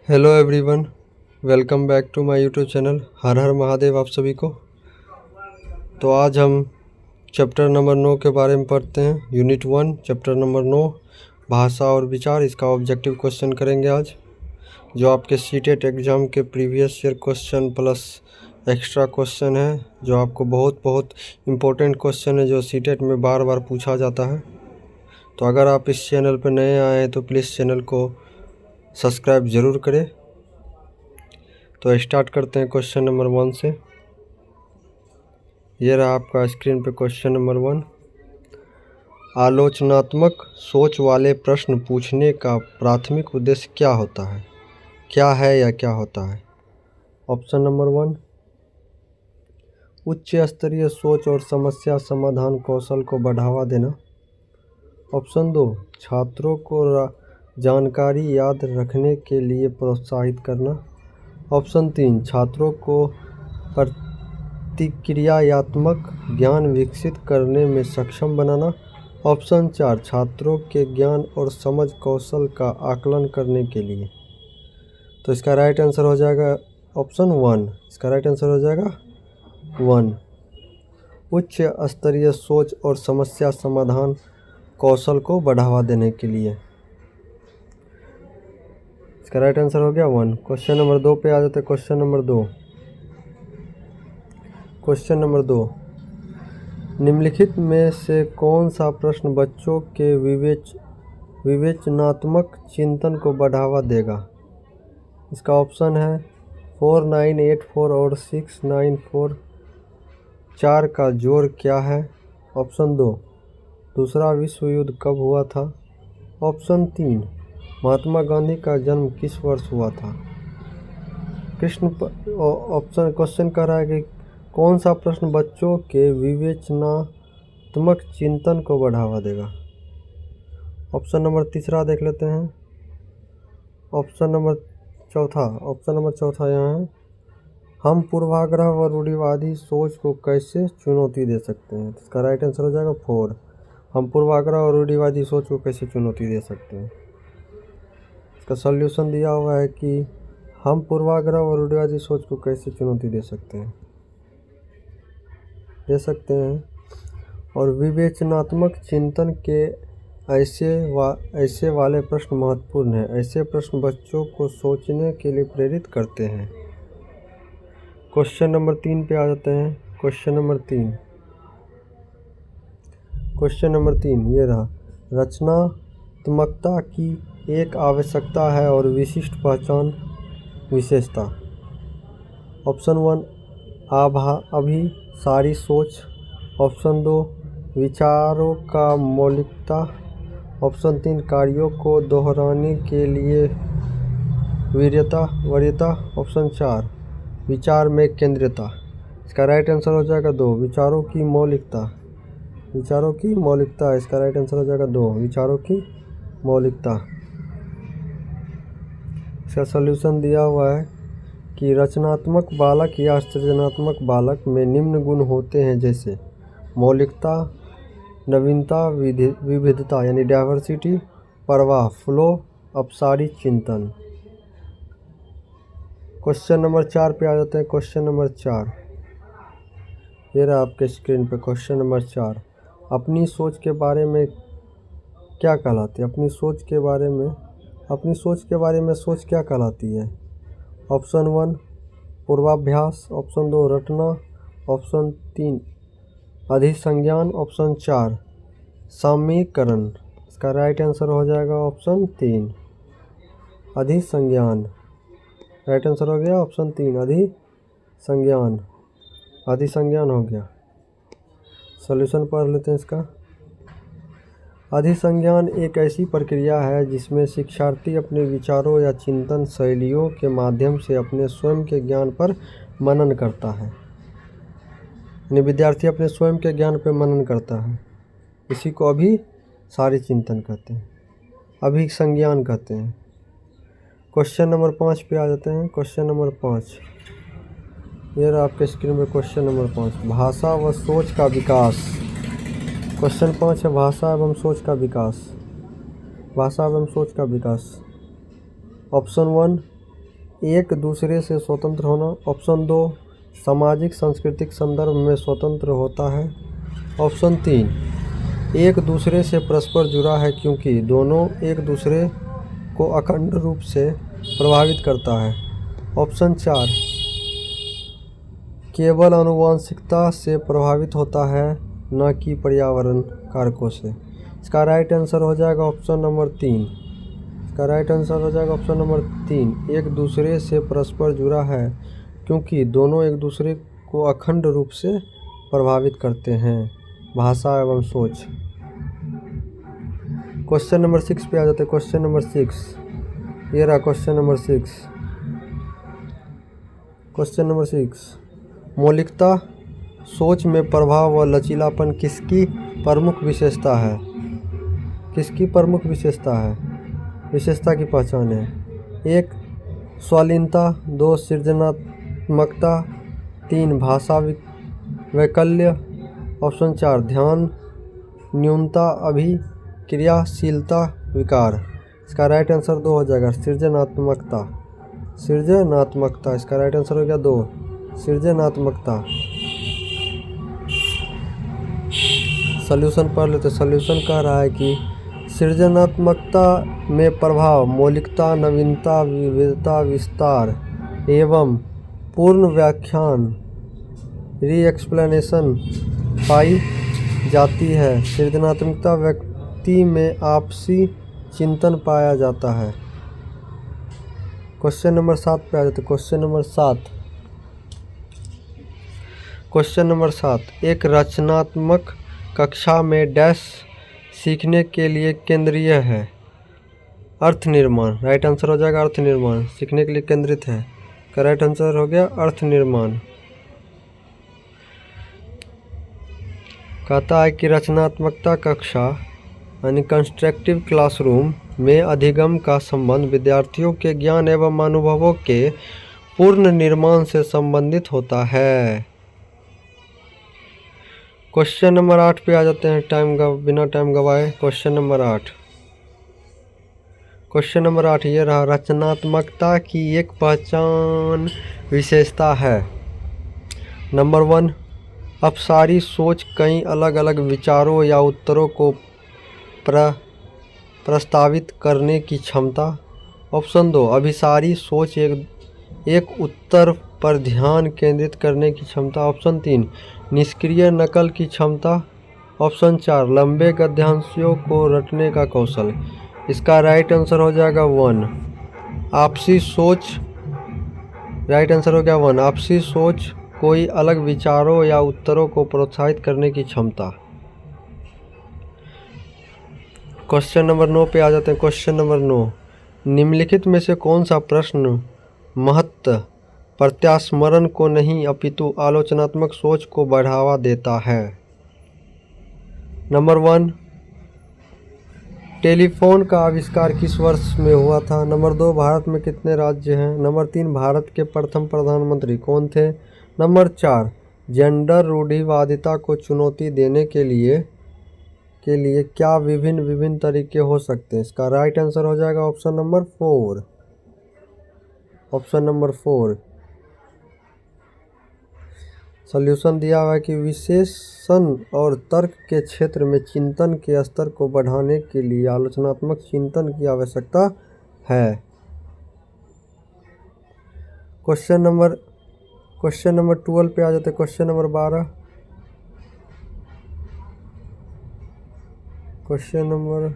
Hello everyone, welcome back to my YouTube channel. हर हर महादेव आप सभी को। तो आज हम चैप्टर नंबर 9 के बारे में पढ़ते हैं। यूनिट 1 चैप्टर नंबर 9 भाषा और विचार। इसका ऑब्जेक्टिव क्वेश्चन करेंगे आज, जो आपके सीटेट एग्ज़ाम के previous year question plus extra question है, जो आपको बहुत इम्पोर्टेंट क्वेश्चन है, जो सीटेट में बार बार पूछा जाता है। तो अगर आप इस चैनल पर नए आए हैं तो प्लीज़ चैनल को सब्सक्राइब ज़रूर करें। तो स्टार्ट करते हैं क्वेश्चन नंबर 1 से। ये रहा आपका स्क्रीन पे क्वेश्चन नंबर 1। आलोचनात्मक सोच वाले प्रश्न पूछने का प्राथमिक उद्देश्य क्या होता है? क्या है या क्या होता है? ऑप्शन नंबर 1, उच्च स्तरीय सोच और समस्या समाधान कौशल को बढ़ावा देना। ऑप्शन 2, छात्रों को जानकारी याद रखने के लिए प्रोत्साहित करना। ऑप्शन 3, छात्रों को प्रतिक्रियात्मक ज्ञान विकसित करने में सक्षम बनाना। ऑप्शन 4, छात्रों के ज्ञान और समझ कौशल का आकलन करने के लिए। तो इसका राइट आंसर हो जाएगा ऑप्शन 1। इसका राइट आंसर हो जाएगा 1, उच्च स्तरीय सोच और समस्या समाधान कौशल को बढ़ावा देने के लिए। इसका राइट आंसर हो गया 1। क्वेश्चन नंबर 2 पे आ जाते हैं। क्वेश्चन नंबर 2, निम्नलिखित में से कौन सा प्रश्न बच्चों के विवेचनात्मक चिंतन को बढ़ावा देगा? इसका ऑप्शन है 4, 9, 8, 4 और 6, 9, 4। 4 का जोड़ क्या है? ऑप्शन 2, दूसरा विश्व युद्ध कब हुआ था? ऑप्शन 3, महात्मा गांधी का जन्म किस वर्ष हुआ था? ऑप्शन क्वेश्चन कह रहा है कि कौन सा प्रश्न बच्चों के विवेचनात्मक चिंतन को बढ़ावा देगा? ऑप्शन नंबर तीसरा देख लेते हैं। ऑप्शन नंबर चौथा यहाँ है, हम पूर्वाग्रह व रूढ़िवादी सोच को कैसे चुनौती दे सकते हैं? इसका राइट आंसर हो जाएगा 4, हम पूर्वाग्रह और रूढ़िवादी सोच को कैसे चुनौती दे सकते हैं। इसका सॉल्यूशन दिया हुआ है कि हम पूर्वाग्रह और रूढ़िवादी सोच को कैसे चुनौती दे सकते हैं। और विवेचनात्मक चिंतन के ऐसे वाले प्रश्न महत्वपूर्ण हैं। ऐसे प्रश्न बच्चों को सोचने के लिए प्रेरित करते हैं। क्वेश्चन नंबर 3 पे आ जाते हैं। क्वेश्चन नंबर 3 ये रहा, रचनात्मकता की एक आवश्यकता है और विशिष्ट पहचान विशेषता। ऑप्शन 1, अभिसारी सोच। ऑप्शन 2, विचारों का मौलिकता। ऑप्शन 3, कार्यों को दोहराने के लिए वरीयता। ऑप्शन 4, विचार में केंद्रीयता। इसका राइट आंसर हो जाएगा 2, विचारों की मौलिकता। इसका राइट आंसर हो जाएगा 2, विचारों की मौलिकता। इसका सॉल्यूशन दिया हुआ है कि रचनात्मक बालक या सृजनात्मक बालक में निम्न गुण होते हैं, जैसे मौलिकता, नवीनता, विविधता यानी डाइवर्सिटी, प्रवाह फ्लो, अपसारी चिंतन। क्वेश्चन नंबर 4 पे आ जाते हैं। क्वेश्चन नंबर 4 ये रहा आपके स्क्रीन पे। क्वेश्चन नंबर 4, अपनी सोच के बारे में क्या कहलाती है? अपनी सोच के बारे में सोच क्या कहलाती है? ऑप्शन 1, पूर्वाभ्यास। ऑप्शन 2, रटना। ऑप्शन 3, अधिसंज्ञान। ऑप्शन 4, समीकरण। इसका राइट आंसर हो जाएगा ऑप्शन 3, अधिसंज्ञान। राइट आंसर हो गया ऑप्शन 3, अधिसंज्ञान हो गया। सॉल्यूशन पढ़ लेते हैं इसका। अधिसंज्ञान एक ऐसी प्रक्रिया है जिसमें शिक्षार्थी अपने विचारों या चिंतन शैलियों के माध्यम से अपने स्वयं के ज्ञान पर मनन करता है। यानी विद्यार्थी अपने स्वयं के ज्ञान पर मनन करता है। इसी को अभिसारी चिंतन कहते हैं, अभिसंज्ञान कहते हैं। क्वेश्चन नंबर 5 पे आ जाते हैं। क्वेश्चन नंबर 5 ये रहा आपके स्क्रीन पे। क्वेश्चन नंबर 5, भाषा व सोच का विकास। क्वेश्चन 5 है, भाषा एवं सोच का विकास। ऑप्शन 1, एक दूसरे से स्वतंत्र होना। ऑप्शन 2 सामाजिक सांस्कृतिक संदर्भ में स्वतंत्र होता है। ऑप्शन 3 एक दूसरे से परस्पर जुड़ा है क्योंकि दोनों एक दूसरे को अखंड रूप से प्रभावित करता है। ऑप्शन 4 केवल आनुवंशिकता से प्रभावित होता है न कि पर्यावरण कारकों से। इसका राइट आंसर हो जाएगा ऑप्शन नंबर 3। इसका राइट आंसर हो जाएगा ऑप्शन नंबर 3, एक दूसरे से परस्पर जुड़ा है क्योंकि दोनों एक दूसरे को अखंड रूप से प्रभावित करते हैं। भाषा एवं सोच। क्वेश्चन नंबर 6 पे आ जाते हैं। क्वेश्चन नंबर 6 ये रहा क्वेश्चन नंबर 6। क्वेश्चन नंबर 6 मौलिकता सोच में प्रभाव व लचीलापन किसकी प्रमुख विशेषता है? किसकी प्रमुख विशेषता है? विशेषता की पहचान है। 1 स्वालीनता, 2 सृजनात्मकता, 3 भाषा वैकल्य, ऑप्शन 4 ध्यान न्यूनता, अभिक्रियाशीलता, विकार। इसका राइट आंसर 2 हो जाएगा सृजनात्मकता। सृजनात्मकता इसका राइट आंसर हो गया 2 सृजनात्मकता। सॉल्यूशन पढ़ लेते। सॉल्यूशन कह रहा है कि सृजनात्मकता में प्रभाव मौलिकता, नवीनता, विविधता, विस्तार एवं पूर्ण व्याख्यान रीएक्सप्लेनेशन पाई जाती है। सृजनात्मकता व्यक्ति में आपसी चिंतन पाया जाता है। क्वेश्चन नंबर 7 पे आ जाते। Question number 7। क्वेश्चन नंबर 7 एक रचनात्मक कक्षा में डैश सीखने के लिए केंद्रीय है। अर्थ निर्माण। राइट आंसर हो जाएगा अर्थ निर्माण। सीखने के लिए केंद्रित है का राइट आंसर हो गया अर्थ निर्माण। कहता है कि रचनात्मकता कक्षा यानी कंस्ट्रक्टिव क्लासरूम में अधिगम का संबंध विद्यार्थियों के ज्ञान एवं अनुभवों के पूर्ण निर्माण से संबंधित होता है। क्वेश्चन नंबर 8 पे आ जाते हैं बिना टाइम गवाए। Question number 8। क्वेश्चन नंबर 8 ये रहा रचनात्मकता की एक पहचान विशेषता है। नंबर 1 अपसारी सोच कई अलग अलग विचारों या उत्तरों को प्रस्तावित करने की क्षमता। ऑप्शन 2 अभिसारी सोच एक उत्तर पर ध्यान केंद्रित करने की क्षमता। ऑप्शन 3 निष्क्रिय नकल की क्षमता। ऑप्शन 4 लंबे गद्यांशों को रटने का कौशल। इसका राइट आंसर हो जाएगा 1 आपसी सोच। राइट आंसर हो गया 1 आपसी सोच कोई अलग विचारों या उत्तरों को प्रोत्साहित करने की क्षमता। क्वेश्चन नंबर 9 पे आ जाते हैं। क्वेश्चन नंबर 9 निम्नलिखित में से कौन सा प्रश्न महत्व प्रत्यास्मरण को नहीं अपितु आलोचनात्मक सोच को बढ़ावा देता है? नंबर 1 टेलीफोन का आविष्कार किस वर्ष में हुआ था? नंबर 2 भारत में कितने राज्य हैं? नंबर 3 भारत के प्रथम प्रधानमंत्री कौन थे? नंबर 4 जेंडर रूढ़िवादिता को चुनौती देने के लिए क्या विभिन्न तरीके हो सकते हैं? इसका राइट आंसर हो जाएगा option number 4। Option number 4। Solution दिया हुआ है कि विश्लेषण और तर्क के क्षेत्र में चिंतन के स्तर को बढ़ाने के लिए आलोचनात्मक चिंतन की आवश्यकता है। क्वेश्चन नंबर 12 पे आ जाते हैं। Question number 12। Question number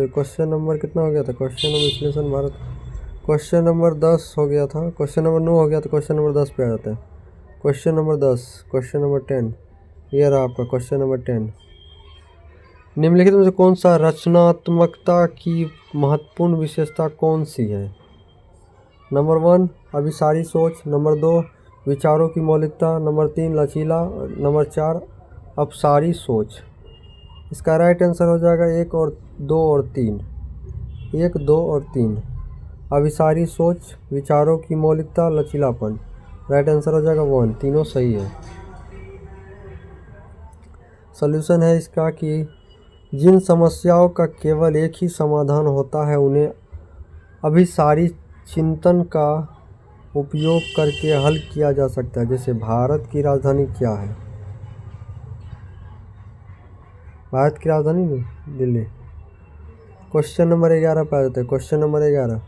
question number कितना हो गया था? क्वेश्चन नंबर विश्लेषण भारत। क्वेश्चन नंबर 10 हो गया था। क्वेश्चन नंबर 9 हो गया तो क्वेश्चन नंबर 10 पे आ जाता है। Question number 10। क्वेश्चन नंबर 10 ये रहा आपका क्वेश्चन नंबर 10। निम्नलिखित में से कौन सा रचनात्मकता की महत्वपूर्ण विशेषता कौन सी है? नंबर 1 अभिसारी सोच। नंबर 2 विचारों की मौलिकता। नंबर 3 लचीला। नंबर 4 अपसारी सोच। इसका राइट आंसर हो जाएगा 1 और 2 और 3। 1 2 और 3 अभिसारी सोच, विचारों की मौलिकता, लचीलापन। राइट आंसर हो जाएगा 1। तीनों सही है। सॉल्यूशन है इसका कि जिन समस्याओं का केवल एक ही समाधान होता है उन्हें अभिसारी चिंतन का उपयोग करके हल किया जा सकता है। जैसे भारत की राजधानी क्या है? भारत की राजधानी नहीं, दिल्ली। क्वेश्चन नंबर 11 पे आ जाते हैं। क्वेश्चन नंबर 11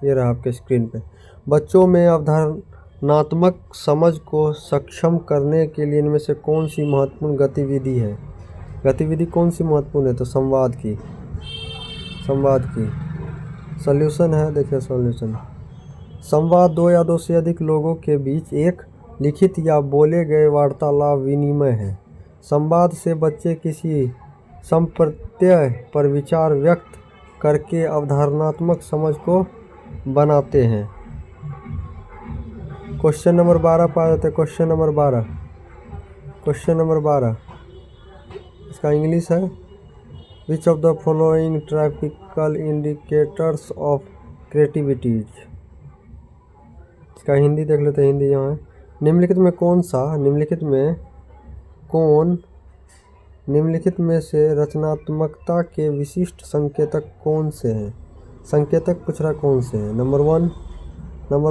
ये रहा आपके स्क्रीन पे। बच्चों में अवधारणात्मक समझ को सक्षम करने के लिए इनमें से कौन सी महत्वपूर्ण गतिविधि है? गतिविधि कौन सी महत्वपूर्ण है? तो संवाद की। सॉल्यूशन है, देखिए सॉल्यूशन। संवाद दो या दो से अधिक लोगों के बीच एक लिखित या बोले गए वार्तालाप विनिमय है। संवाद से बच्चे किसी संप्रत्यय पर विचार व्यक्त करके अवधारणात्मक समझ को बनाते हैं। क्वेश्चन नंबर 12 पर आ जाते हैं। क्वेश्चन नंबर 12 इसका इंग्लिश है। Which of the following typical indicators of creativities. इसका हिंदी देख लेते हैं। हिंदी यहाँ है। निम्नलिखित में से रचनात्मकता के विशिष्ट संकेतक कौन से हैं? संकेतक पूछ रहा कौन से हैं? नंबर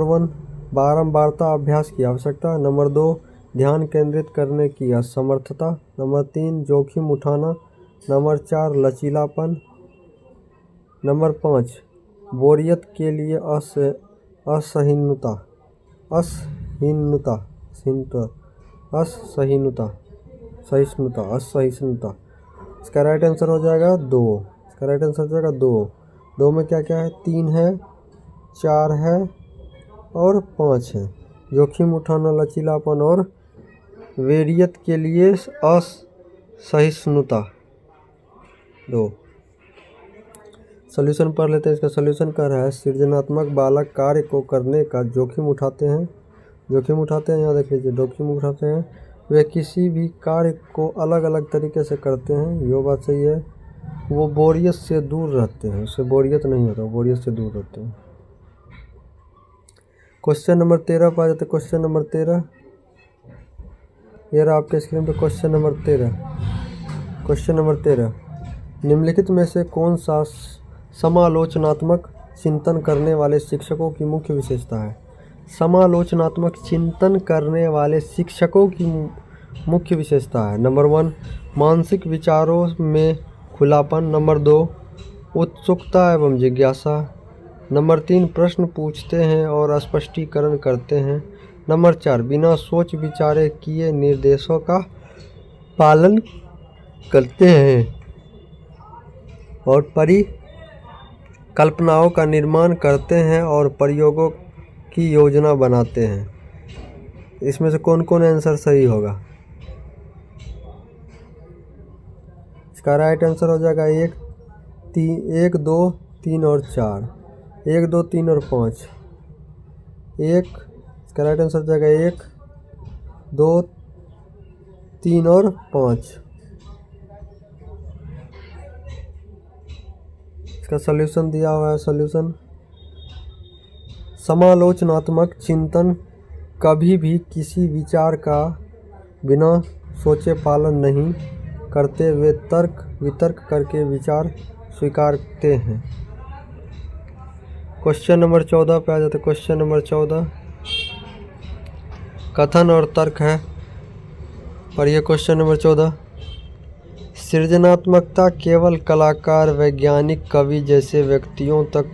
वन बारंबारता अभ्यास की आवश्यकता। नंबर 2 ध्यान केंद्रित करने की असमर्थता। नंबर 3 जोखिम उठाना। नंबर 4 लचीलापन। नंबर 5 बोरियत के लिए असहिष्णुता। इसका राइट आंसर हो जाएगा 2। 2 में क्या क्या है? 3 है, 4 है और 5 है। जोखिम उठाना, लचीलापन और बोरियत के लिए असहिष्णुता। 2 सॉल्यूशन पढ़ लेते हैं। इसका सॉल्यूशन कर रहा है सृजनात्मक बालक कार्य को करने का जोखिम उठाते हैं। यहाँ देख लीजिए, जोखिम उठाते हैं। वे किसी भी कार्य को अलग अलग तरीके से करते हैं, ये बात सही है। वो बोरियत से दूर रहते हैं, उससे बोरियत नहीं होता, बोरियत से दूर रहते हैं। क्वेश्चन नंबर 13 पर आ जाते हैं। क्वेश्चन नंबर 13 ये रहा आपके स्क्रीन पे। क्वेश्चन नंबर 13 निम्नलिखित में से कौन सा समालोचनात्मक चिंतन करने वाले शिक्षकों की मुख्य विशेषता है? समालोचनात्मक चिंतन करने वाले शिक्षकों की मुख्य विशेषता है। नंबर 1 मानसिक विचारों में खुलापन। नंबर 2 उत्सुकता एवं जिज्ञासा। नंबर 3 प्रश्न पूछते हैं और स्पष्टीकरण करते हैं। नंबर 4 बिना सोच विचारे किए निर्देशों का पालन करते हैं और परिकल्पनाओं का निर्माण करते हैं और प्रयोगों की योजना बनाते हैं। इसमें से कौन कौन आंसर सही होगा? इसका राइट आंसर हो जाएगा 1, 2, 3 और 4। 1, 2, 3 और 5। इसका राइट आंसर हो जाएगा 1, 2, 3 और 5। इसका सॉल्यूशन दिया हुआ है। सॉल्यूशन समालोचनात्मक चिंतन कभी भी किसी विचार का बिना सोचे पालन नहीं करते। वे वितर्क करके विचार स्वीकारते हैं। क्वेश्चन नंबर 14 पे आ जाते। क्वेश्चन नंबर 14 कथन और तर्क है। पढ़िए क्वेश्चन नंबर 14। सृजनात्मकता केवल कलाकार, वैज्ञानिक, कवि जैसे व्यक्तियों तक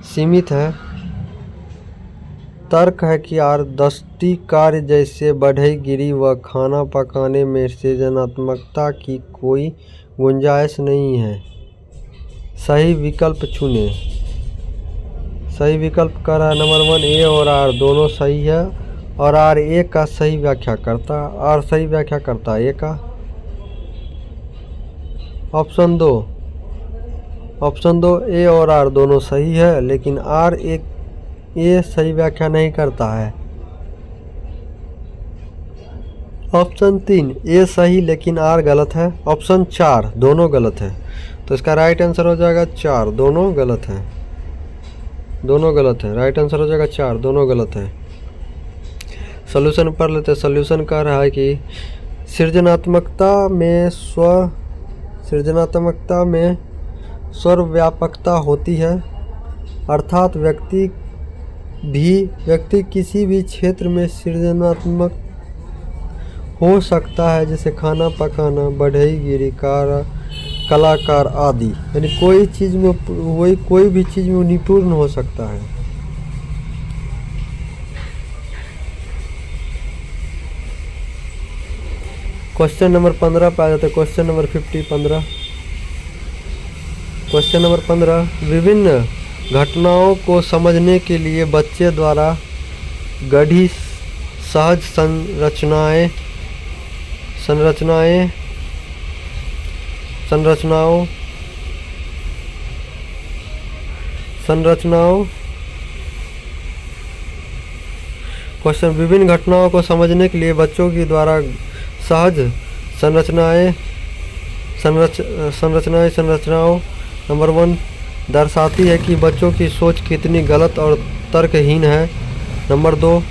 सीमित है। तर्क है कि आर्दस्ती कार्य जैसे बढ़ईगिरी व खाना पकाने में सृजनात्मकता की कोई गुंजाइश नहीं है। सही विकल्प चुनें। सही विकल्प कर रहा है नंबर 1 ए और आर दोनों सही है और आर ए का सही व्याख्या करता है ए का। ऑप्शन 2 ए और आर दोनों सही है लेकिन आर ए सही व्याख्या नहीं करता है। ऑप्शन 3 ए सही लेकिन आर गलत है। ऑप्शन 4 दोनों गलत है। तो इसका राइट आंसर हो जाएगा 4 दोनों गलत है। राइट आंसर हो जाएगा 4 दोनों गलत है। सॉल्यूशन पढ़ लेते हैं। सॉल्यूशन कह रहा है कि सृजनात्मकता में सर्वव्यापकता होती है। अर्थात व्यक्ति किसी भी क्षेत्र में सृजनात्मक हो सकता है, जैसे खाना पकाना, बढ़ईगिरी, कलाकार आदि। यानी कोई भी चीज़ में निपुण हो सकता है। क्वेश्चन नंबर 15 पे आ जाते हैं। Question number 15। क्वेश्चन नंबर 15, विभिन्न घटनाओं को समझने के लिए बच्चे द्वारा गढ़ी सहज संरचनाओं क्वेश्चन, विभिन्न घटनाओं को समझने के लिए बच्चों की द्वारा सहज संरचनाओं नंबर 1 दर्शाती है कि बच्चों की सोच कितनी गलत और तर्कहीन है। नंबर 2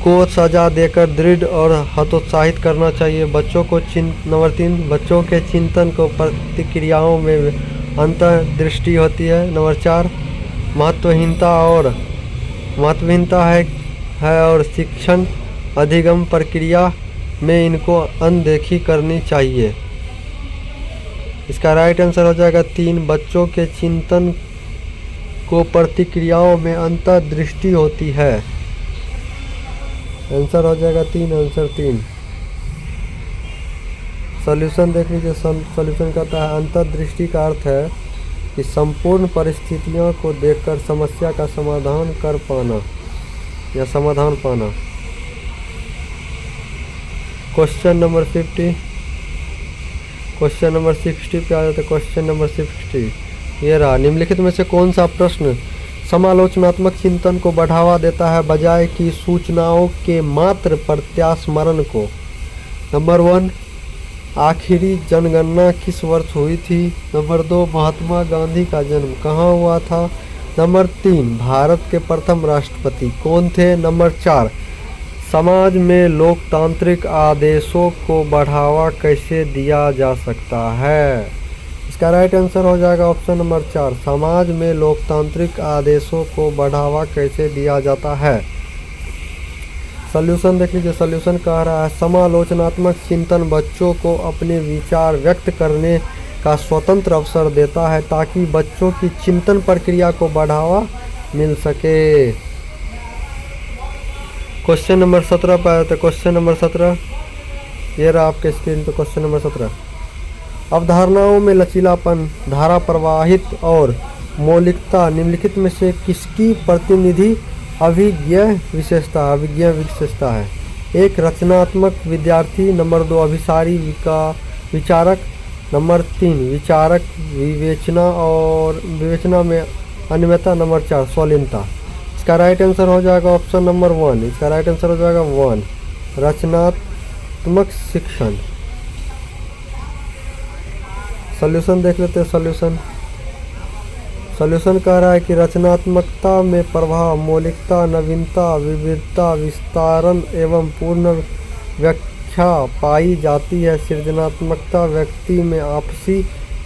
को सजा देकर दृढ़ और हतोत्साहित करना चाहिए बच्चों को। नंबर 3 बच्चों के चिंतन को प्रतिक्रियाओं में अंतर्दृष्टि होती है। नंबर 4 महत्वहीनता है और शिक्षण अधिगम प्रक्रिया में इनको अनदेखी करनी चाहिए। इसका राइट आंसर हो जाएगा 3 बच्चों के चिंतन को प्रतिक्रियाओं में अंतर्दृष्टि होती है। आंसर हो जाएगा 3, आंसर 3। सॉल्यूशन देख लीजिए। सॉल्यूशन कहता है अंतर्दृष्टि का अर्थ है कि संपूर्ण परिस्थितियों को देखकर समस्या का समाधान कर पाना या समाधान पाना। Question number 50। क्वेश्चन नंबर 60 पे आ जाते हैं। क्वेश्चन नंबर 60 ये रहा, निम्नलिखित में से कौन सा प्रश्न समालोचनात्मक चिंतन को बढ़ावा देता है बजाय कि सूचनाओं के मात्र प्रत्यास्मरण को। नंबर 1 आखिरी जनगणना किस वर्ष हुई थी। नंबर 2 महात्मा गांधी का जन्म कहाँ हुआ था। नंबर 3 भारत के प्रथम राष्ट्रपति कौन थे। नंबर 4 समाज में लोकतांत्रिक आदेशों को बढ़ावा कैसे दिया जा सकता है। इसका राइट आंसर हो जाएगा ऑप्शन नंबर 4 समाज में लोकतांत्रिक आदेशों को बढ़ावा कैसे दिया जाता है। सॉल्यूशन देख लीजिए। सॉल्यूशन कह रहा है समालोचनात्मक चिंतन बच्चों को अपने विचार व्यक्त करने का स्वतंत्र अवसर देता है ताकि बच्चों की चिंतन प्रक्रिया को बढ़ावा मिल सके। क्वेश्चन नंबर 17 पे आया था। क्वेश्चन नंबर 17 ये रहा आपके स्क्रीन पे। क्वेश्चन नंबर 17 अवधारणाओं में लचीलापन, धारा प्रवाहित और मौलिकता निम्नलिखित में से किसकी प्रतिनिधि अभिज्ञ विशेषता है। 1 रचनात्मक विद्यार्थी। नंबर 2 अभिसारी विचारक। नंबर 3 विचारक विवेचना में अनियमितता। नंबर 4 स्वालीनता। इसका राइट आंसर हो जाएगा ऑप्शन नंबर 1। इसका राइट आंसर हो जाएगा 1 रचनात्मक शिक्षण। सॉल्यूशन देख लेते हैं। सॉल्यूशन कह रहा है कि रचनात्मकता में प्रभाव, मौलिकता, नवीनता, विविधता, विस्तारण एवं पूर्ण व्याख्या पाई जाती है। सृजनात्मकता व्यक्ति में आपसी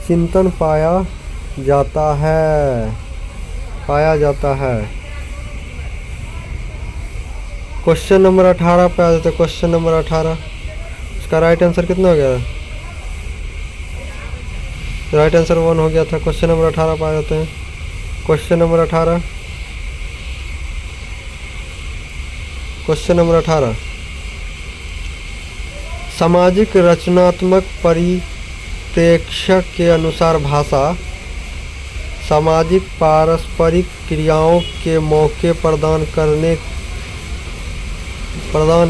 चिंतन पाया जाता है। क्वेश्चन नंबर 18 पे आ जाते हैं। क्वेश्चन नंबर 18 इसका राइट आंसर कितना हो गया। राइट आंसर 1 हो गया था। क्वेश्चन नंबर 18 पे आ जाते हैं। क्वेश्चन नंबर 18 सामाजिक रचनात्मक परिप्रेक्ष्य के अनुसार भाषा सामाजिक पारस्परिक क्रियाओं के मौके प्रदान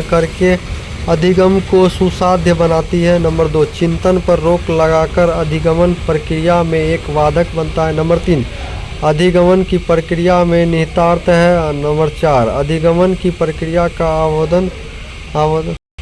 करके अधिगम को सुसाध्य बनाती है। नंबर 2 चिंतन पर रोक लगाकर अधिगमन प्रक्रिया में एक वादक बनता है। नंबर 3 अधिगमन की प्रक्रिया में निहितार्थ है। नंबर 4 अधिगमन की प्रक्रिया का अवरोधन